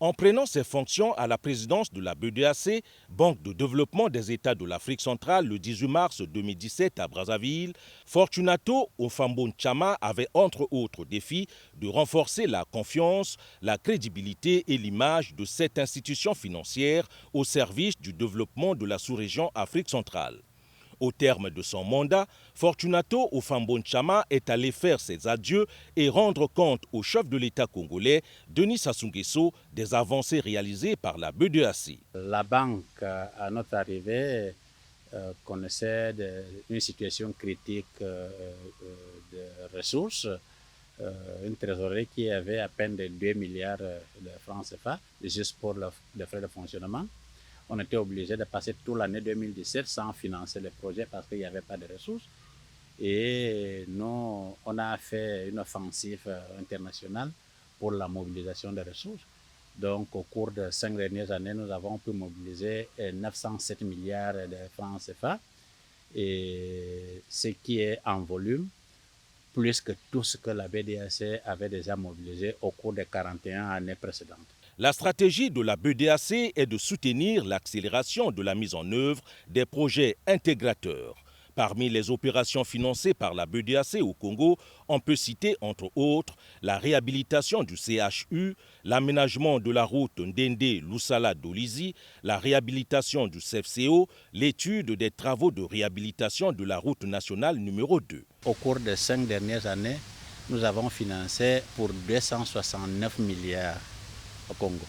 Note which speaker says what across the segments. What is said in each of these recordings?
Speaker 1: En prenant ses fonctions à la présidence de la BEDEAC, Banque de développement des États de l'Afrique centrale, le 18 mars 2017 à Brazzaville, Fortunato Ofambon-Tchama avait entre autres défis de renforcer la confiance, la crédibilité et l'image de cette institution financière au service du développement de la sous-région Afrique centrale. Au terme de son mandat, Fortunato Ofambon-Tchama est allé faire ses adieux et rendre compte au chef de l'État congolais, Denis Sassou Nguesso, des avancées réalisées par la BEDEAC.
Speaker 2: La banque, à notre arrivée, connaissait une situation critique de ressources, une trésorerie qui avait à peine de 2 milliards de francs CFA, juste pour les frais de fonctionnement. On était obligé de passer toute l'année 2017 sans financer les projets parce qu'il n'y avait pas de ressources. Et nous, on a fait une offensive internationale pour la mobilisation des ressources. Donc, au cours des 5 dernières années, nous avons pu mobiliser 907 milliards de francs CFA, et ce qui est en volume plus que tout ce que la BEDEAC avait déjà mobilisé au cours des 41 années précédentes.
Speaker 1: La stratégie de la BEDEAC est de soutenir l'accélération de la mise en œuvre des projets intégrateurs. Parmi les opérations financées par la BEDEAC au Congo, on peut citer entre autres la réhabilitation du CHU, l'aménagement de la route Ndende-Lusala-Dolizi, la réhabilitation du CFCO, l'étude des travaux de réhabilitation de la route nationale numéro 2.
Speaker 2: Au cours des 5 dernières années, nous avons financé pour 269 milliards au Congo.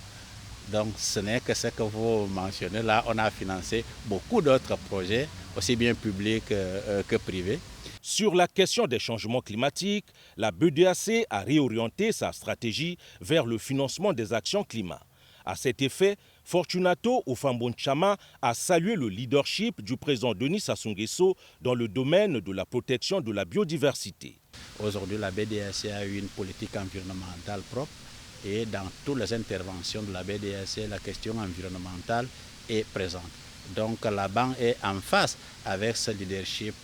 Speaker 2: Donc ce n'est que ce que vous mentionnez là, on a financé beaucoup d'autres projets, aussi bien publics que privés.
Speaker 1: Sur la question des changements climatiques, la BEDEAC a réorienté sa stratégie vers le financement des actions climat. À cet effet, Fortunato Ofambon-Tchama a salué le leadership du président Denis Sassou Nguesso dans le domaine de la protection de la biodiversité.
Speaker 2: Aujourd'hui, la BEDEAC a eu une politique environnementale propre. Et dans toutes les interventions de la BEDEAC, la question environnementale est présente. Donc la banque est en face avec ce leadership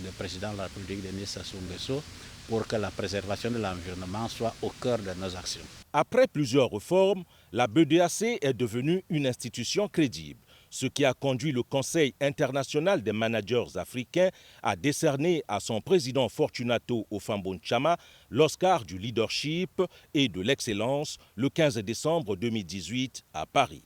Speaker 2: du président de la République, Denis Sassou Nguesso, pour que la préservation de l'environnement soit au cœur de nos actions.
Speaker 1: Après plusieurs réformes, la BEDEAC est devenue une institution crédible, ce qui a conduit le Conseil international des managers africains à décerner à son président Fortunato Ofambon-Tchama l'Oscar du leadership et de l'excellence le 15 décembre 2018 à Paris.